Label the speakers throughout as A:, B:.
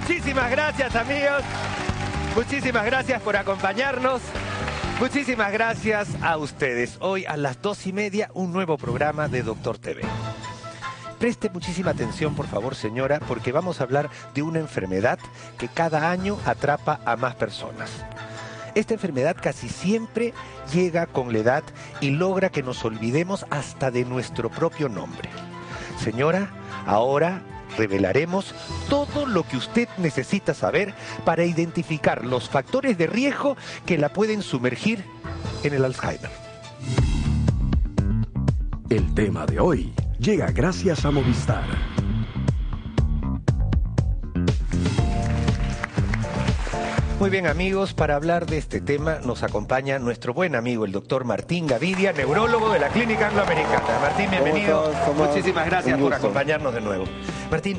A: Muchísimas gracias, amigos. Muchísimas gracias por acompañarnos. Muchísimas gracias a ustedes. Hoy a las 2:30, un nuevo programa de Doctor TV. Preste muchísima atención, por favor, señora, porque vamos a hablar de una enfermedad que cada año atrapa a más personas. Esta enfermedad casi siempre llega con la edad y logra que nos olvidemos hasta de nuestro propio nombre. Señora, ahora revelaremos todo lo que usted necesita saber para identificar los factores de riesgo que la pueden sumergir en el Alzheimer.
B: El tema de hoy llega gracias a Movistar.
A: Muy bien, amigos, para hablar de este tema nos acompaña nuestro buen amigo, el doctor Martín Gavidia, neurólogo de la Clínica Angloamericana. Martín, bienvenido.
C: ¿Cómo estás, Tomás?
A: Muchísimas gracias por acompañarnos de nuevo. Martín,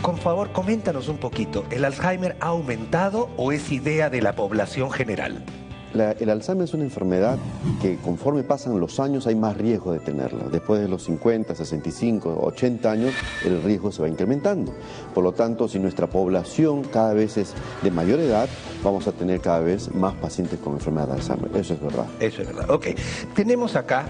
A: por favor, coméntanos un poquito. ¿El Alzheimer ha aumentado o es idea de la población general?
C: El Alzheimer es una enfermedad que conforme pasan los años hay más riesgo de tenerla. Después de los 50, 65, 80 años, el riesgo se va incrementando. Por lo tanto, si nuestra población cada vez es de mayor edad, vamos a tener cada vez más pacientes con enfermedad de Alzheimer. Eso es verdad.
A: Eso es verdad. Ok. Tenemos acá,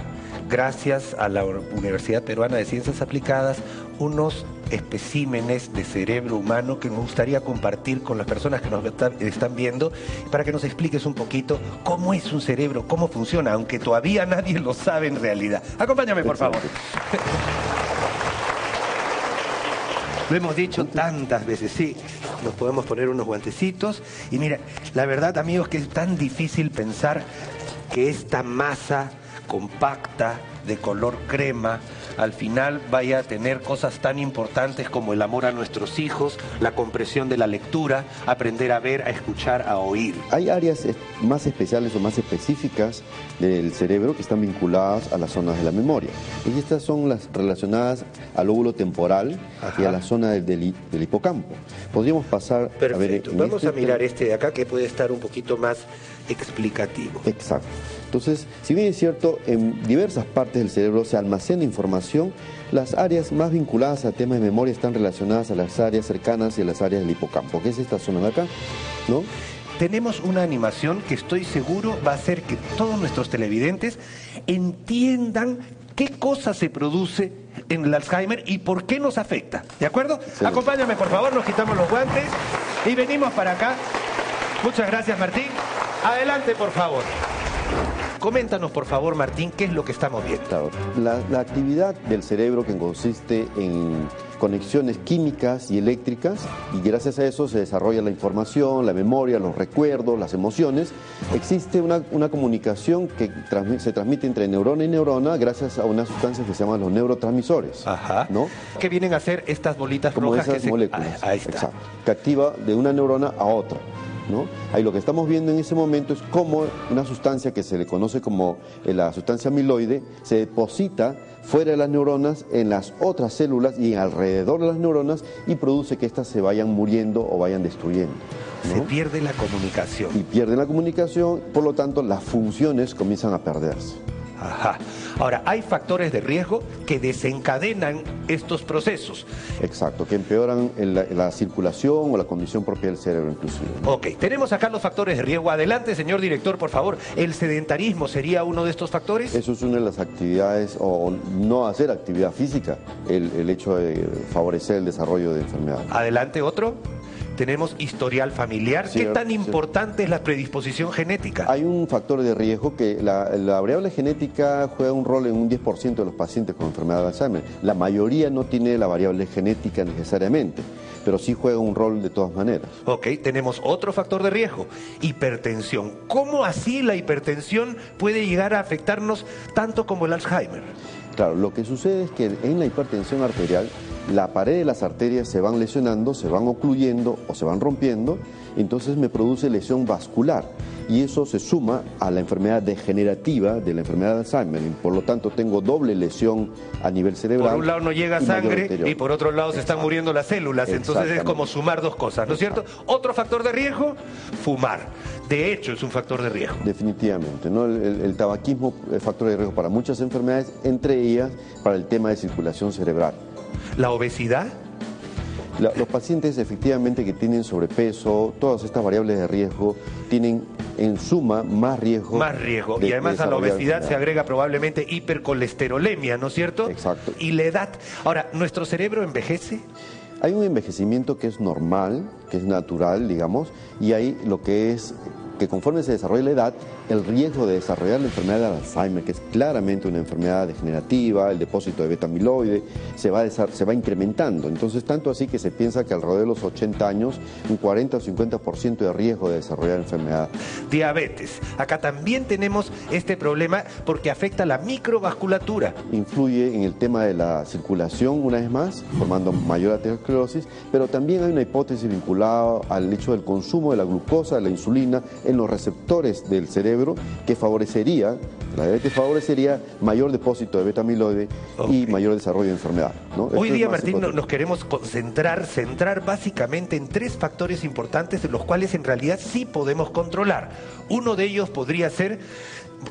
A: gracias a la Universidad Peruana de Ciencias Aplicadas, unos especímenes de cerebro humano que me gustaría compartir con las personas que nos están viendo para que nos expliques un poquito cómo es un cerebro, cómo funciona, aunque todavía nadie lo sabe en realidad. Acompáñame, por favor. Lo hemos dicho tantas veces, sí, nos podemos poner unos guantecitos y mira, la verdad, amigos, que es tan difícil pensar que esta masa compacta de color crema al final vaya a tener cosas tan importantes como el amor a nuestros hijos, la comprensión de la lectura, aprender a ver, a escuchar, a oír.
C: Hay áreas más especiales o más específicas del cerebro que están vinculadas a las zonas de la memoria. Y estas son las relacionadas al lóbulo temporal. Ajá. Y a la zona del hipocampo. Podríamos pasar.
A: Perfecto.
C: A ver,
A: vamos a mirar este de acá que puede estar un poquito más explicativo.
C: Exacto. Entonces, si bien es cierto, en diversas partes del cerebro se almacena información, las áreas más vinculadas a temas de memoria están relacionadas a las áreas cercanas y a las áreas del hipocampo, que es esta zona de acá, ¿no?
A: Tenemos una animación que estoy seguro va a hacer que todos nuestros televidentes entiendan qué cosa se produce en el Alzheimer y por qué nos afecta. ¿De acuerdo? Sí. Acompáñame, por favor, nos quitamos los guantes y venimos para acá. Muchas gracias, Martín. Adelante, por favor. Coméntanos, por favor, Martín, qué es lo que estamos viendo.
C: Claro, la actividad del cerebro que consiste en conexiones químicas y eléctricas, y gracias a eso se desarrolla la información, la memoria, los recuerdos, las emociones. Existe una comunicación que se transmite entre neurona y neurona gracias a unas sustancias que se llaman los neurotransmisores.
A: Ajá. ¿No? ¿Qué vienen a hacer estas bolitas
C: como
A: rojas?
C: Esas moléculas.
A: Ahí está.
C: Exacto, que activa de una neurona a otra, ¿no? Ahí lo que estamos viendo en ese momento es cómo una sustancia que se le conoce como la sustancia amiloide se deposita fuera de las neuronas en las otras células y alrededor de las neuronas y produce que éstas se vayan muriendo o vayan destruyendo, ¿no?
A: Se pierde la comunicación.
C: Y pierden la comunicación, por lo tanto las funciones comienzan a perderse.
A: Ajá. Ahora, hay factores de riesgo que desencadenan estos procesos.
C: Exacto, que empeoran la circulación o la condición propia del cerebro inclusive.
A: Ok, tenemos acá los factores de riesgo. Adelante, señor director, por favor. ¿El sedentarismo sería uno de estos factores?
C: Eso es una de las actividades, o no hacer actividad física, el hecho de favorecer el desarrollo de enfermedades.
A: Adelante, otro. Tenemos historial familiar.
C: Sí,
A: ¿Qué tan importante es la predisposición genética?
C: Hay un factor de riesgo que la variable genética juega un rol en un 10% de los pacientes con enfermedad de Alzheimer. La mayoría no tiene la variable genética necesariamente, pero sí juega un rol de todas maneras.
A: Ok, tenemos otro factor de riesgo, hipertensión. ¿Cómo así la hipertensión puede llegar a afectarnos tanto como el Alzheimer?
C: Claro, lo que sucede es que en la hipertensión arterial la pared de las arterias se van lesionando, se van ocluyendo o se van rompiendo, entonces me produce lesión vascular y eso se suma a la enfermedad degenerativa de la enfermedad de Alzheimer y por lo tanto tengo doble lesión a nivel cerebral.
A: Por un lado no llega sangre y por otro lado se están muriendo las células, entonces es como sumar dos cosas, ¿no es cierto? Otro factor de riesgo, fumar. De hecho es un factor de riesgo.
C: Definitivamente, ¿no? El tabaquismo es factor de riesgo para muchas enfermedades, entre ellas para el tema de circulación cerebral.
A: ¿La obesidad?
C: Los pacientes efectivamente que tienen sobrepeso, todas estas variables de riesgo, tienen en suma más riesgo.
A: Más riesgo. Y además a la obesidad se agrega probablemente hipercolesterolemia, ¿no es cierto?
C: Exacto.
A: Y la edad. Ahora, ¿nuestro cerebro envejece?
C: Hay un envejecimiento que es normal, que es natural, digamos, y hay lo que es que conforme se desarrolla la edad, el riesgo de desarrollar la enfermedad de Alzheimer, que es claramente una enfermedad degenerativa, el depósito de beta-amiloide, se va incrementando. Entonces, tanto así que se piensa que alrededor de los 80 años, un 40 o 50% de riesgo de desarrollar enfermedad.
A: Diabetes. Acá también tenemos este problema porque afecta la microvasculatura.
C: Influye en el tema de la circulación, una vez más, formando mayor aterosclerosis, pero también hay una hipótesis vinculada al hecho del consumo de la glucosa, de la insulina, en los receptores del cerebro, que favorecería, la diabetes favorecería mayor depósito de beta-amiloide y mayor desarrollo de enfermedad, ¿no?
A: Hoy día, Martín, nos queremos centrar básicamente en 3 factores importantes de los cuales en realidad sí podemos controlar. Uno de ellos podría ser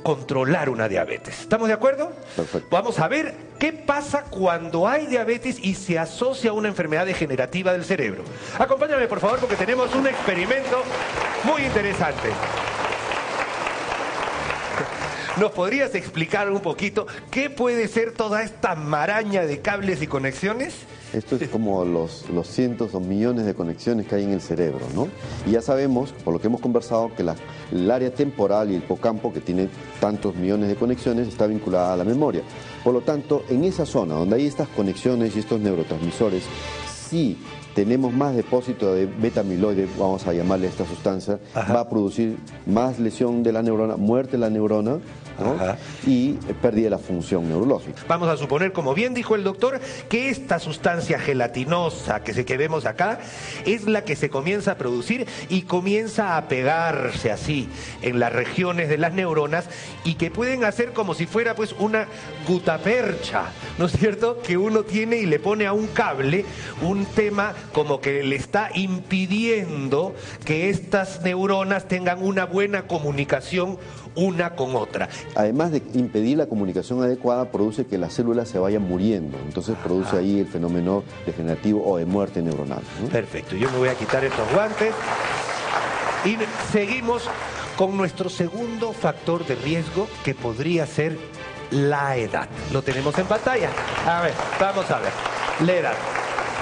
A: controlar una diabetes. ¿Estamos de acuerdo?
C: Perfecto.
A: Vamos a ver qué pasa cuando hay diabetes y se asocia a una enfermedad degenerativa del cerebro. Acompáñame, por favor, porque tenemos un experimento muy interesante. ¿Nos podrías explicar un poquito qué puede ser toda esta maraña de cables y conexiones?
C: Esto es como los cientos o millones de conexiones que hay en el cerebro, ¿no? Y ya sabemos, por lo que hemos conversado, que el área temporal y el hipocampo, que tiene tantos millones de conexiones, está vinculada a la memoria. Por lo tanto, en esa zona donde hay estas conexiones y estos neurotransmisores, sí tenemos más depósito de beta-amiloide, vamos a llamarle a esta sustancia, va a producir más lesión de la neurona, muerte de la neurona, ¿no? Y pérdida de la función neurológica.
A: Vamos a suponer, como bien dijo el doctor, que esta sustancia gelatinosa que vemos acá es la que se comienza a producir y comienza a pegarse así en las regiones de las neuronas y que pueden hacer como si fuera pues una gutapercha, ¿no es cierto? Que uno tiene y le pone a un cable un tema como que le está impidiendo que estas neuronas tengan una buena comunicación una con otra.
C: Además de impedir la comunicación adecuada, produce que las células se vayan muriendo. Entonces produce ahí el fenómeno degenerativo o de muerte neuronal, ¿no?
A: Perfecto, yo me voy a quitar estos guantes y seguimos con nuestro segundo factor de riesgo, que podría ser la edad. Lo tenemos en pantalla. A ver, vamos a ver. La edad.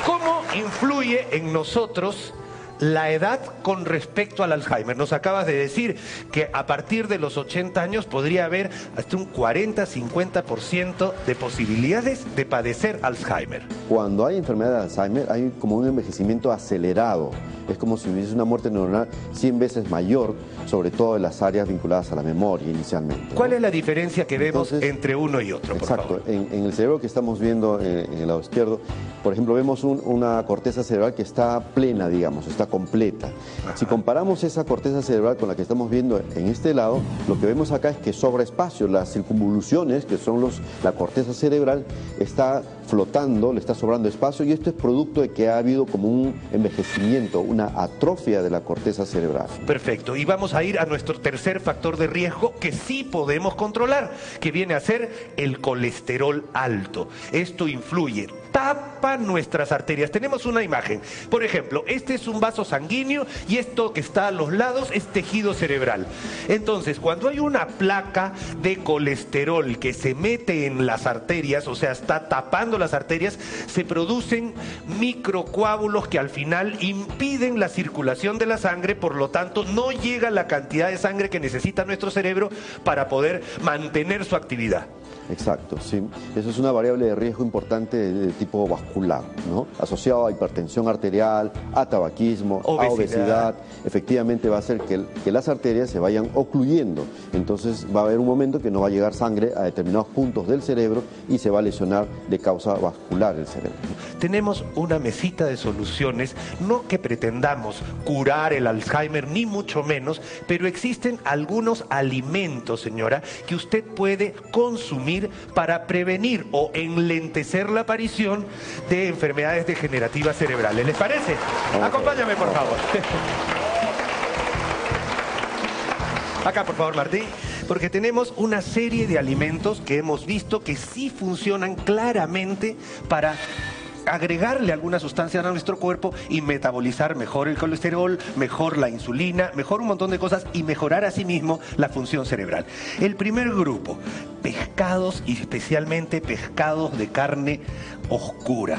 A: ¿Cómo influye en nosotros la edad con respecto al Alzheimer? Nos acabas de decir que a partir de los 80 años podría haber hasta un 40-50% de posibilidades de padecer Alzheimer.
C: Cuando hay enfermedad de Alzheimer hay como un envejecimiento acelerado. Es como si hubiese una muerte neuronal 100 veces mayor, sobre todo en las áreas vinculadas a la memoria inicialmente, ¿no?
A: ¿Cuál es la diferencia que vemos entre uno y otro, por favor?
C: En el cerebro que estamos viendo en el lado izquierdo, por ejemplo, vemos una corteza cerebral que está plena, digamos, está completa. Si comparamos esa corteza cerebral con la que estamos viendo en este lado, lo que vemos acá es que sobra espacio. Las circunvoluciones, que son la corteza cerebral, está flotando, le está sobrando espacio, y esto es producto de que ha habido como un envejecimiento, una atrofia de la corteza cerebral.
A: Perfecto, y vamos a ir a nuestro tercer factor de riesgo que sí podemos controlar, que viene a ser el colesterol alto. Esto influye, tapa nuestras arterias. Tenemos una imagen, por ejemplo, este es un vaso sanguíneo y esto que está a los lados es tejido cerebral. Entonces, cuando hay una placa de colesterol que se mete en las arterias, o sea, está tapando las arterias, se producen microcoágulos que al final impiden la circulación de la sangre, por lo tanto no llega la cantidad de sangre que necesita nuestro cerebro para poder mantener su actividad.
C: Exacto, sí. Eso es una variable de riesgo importante de tipo vascular, ¿no? Asociado a hipertensión arterial, a tabaquismo, a obesidad. Efectivamente va a hacer que las arterias se vayan ocluyendo. Entonces va a haber un momento que no va a llegar sangre a determinados puntos del cerebro y se va a lesionar de causa vascular el cerebro.
A: Tenemos una mesita de soluciones, no que pretendamos curar el Alzheimer, ni mucho menos, pero existen algunos alimentos, señora, que usted puede consumir para prevenir o enlentecer la aparición de enfermedades degenerativas cerebrales. ¿Les parece? Acompáñame, por favor. Acá, por favor, Martín, porque tenemos una serie de alimentos que hemos visto que sí funcionan claramente para agregarle algunas sustancias a nuestro cuerpo y metabolizar mejor el colesterol, mejor la insulina, mejor un montón de cosas y mejorar asimismo la función cerebral. El primer grupo, pescados y especialmente pescados de carne oscura.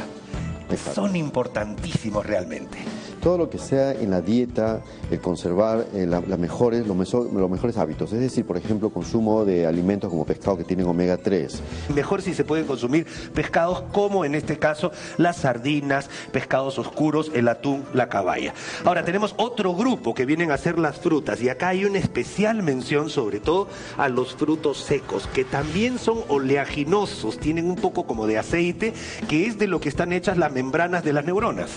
C: Exacto.
A: Son importantísimos realmente.
C: Todo lo que sea en la dieta, conservar los mejores hábitos. Es decir, por ejemplo, consumo de alimentos como pescado que tienen omega 3.
A: Mejor si se pueden consumir pescados como en este caso las sardinas, pescados oscuros, el atún, la caballa. Ahora tenemos otro grupo que vienen a ser las frutas y acá hay una especial mención sobre todo a los frutos secos que también son oleaginosos, tienen un poco como de aceite que es de lo que están hechas las membranas de las neuronas.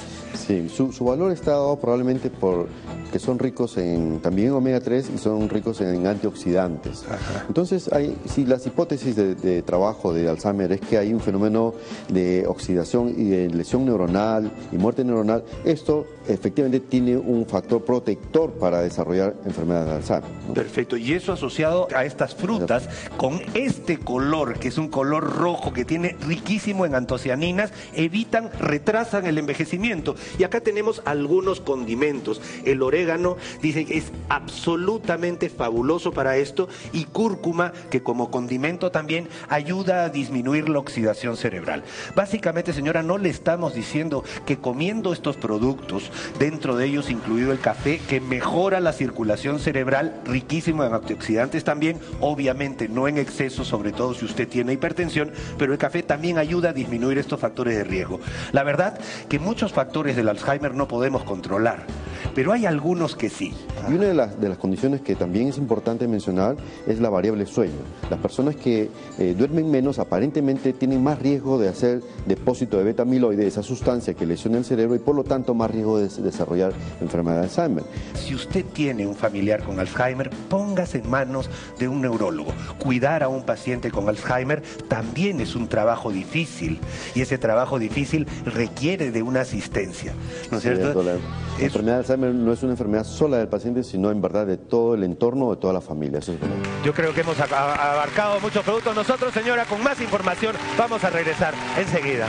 C: Sí, su valor está dado probablemente por que son ricos también en omega 3 y son ricos en antioxidantes.
A: Ajá.
C: Entonces, si las hipótesis de trabajo de Alzheimer es que hay un fenómeno de oxidación y de lesión neuronal y muerte neuronal, esto efectivamente tiene un factor protector para desarrollar enfermedades de Alzheimer, ¿no?
A: Perfecto, y eso asociado a estas frutas con este color, que es un color rojo que tiene riquísimo en antocianinas, retrasan el envejecimiento. Y acá tenemos algunos condimentos. El orégano dice que es absolutamente fabuloso para esto, y cúrcuma, que como condimento también ayuda a disminuir la oxidación cerebral. Básicamente, señora, no le estamos diciendo que comiendo estos productos, dentro de ellos incluido el café, que mejora la circulación cerebral, riquísimo en antioxidantes también, obviamente no en exceso, sobre todo si usted tiene hipertensión, pero el café también ayuda a disminuir estos factores de riesgo. La verdad que muchos factores del Alzheimer no podemos controlar, pero hay algunos que sí.
C: Y una de las condiciones que también es importante mencionar es la variable sueño. Las personas que duermen menos aparentemente tienen más riesgo de hacer depósito de beta-amiloide, esa sustancia que lesiona el cerebro, y por lo tanto más riesgo de desarrollar enfermedad de Alzheimer.
A: Si usted tiene un familiar con Alzheimer, póngase en manos de un neurólogo. Cuidar a un paciente con Alzheimer también es un trabajo difícil, y ese trabajo difícil requiere de una asistencia, ¿no es cierto?
C: La enfermedad de Alzheimer no es una enfermedad sola del paciente, sino en verdad de todo el entorno, de toda la familia. Eso es verdad.
A: Yo creo que hemos abarcado muchos productos. Nosotros, señora, con más información vamos a regresar enseguida.